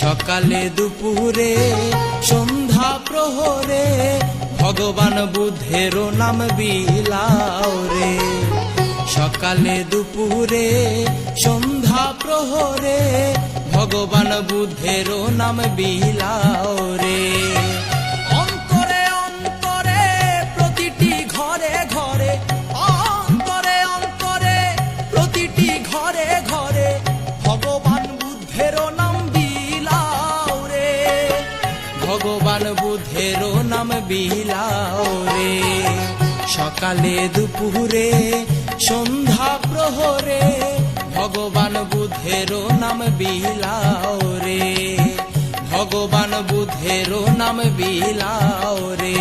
সকালে দুপুরে সন্ধ্যা প্রহরে ভগবান বুদ্ধের নাম বিলাও রে। সকালে দুপুরে সন্ধ্যা প্রহরে ভগবান বুদ্ধের নাম বিলাও রে। অন্তরে অন্তরে প্রতিটি ঘরে ঘরে, অন্তরে অন্তরে প্রতিটি ঘরে ঘরে ভগবান বুদ্ধের নাম বিলাও রে। ভগবান বুদ্ধের নাম বিলাও রে। সকালে দুপুরে সন্ধ্যা প্রহরে ভগবান বুদ্ধের নাম বিলাও রে। ভগবান বুদ্ধের নাম বিলাও রে।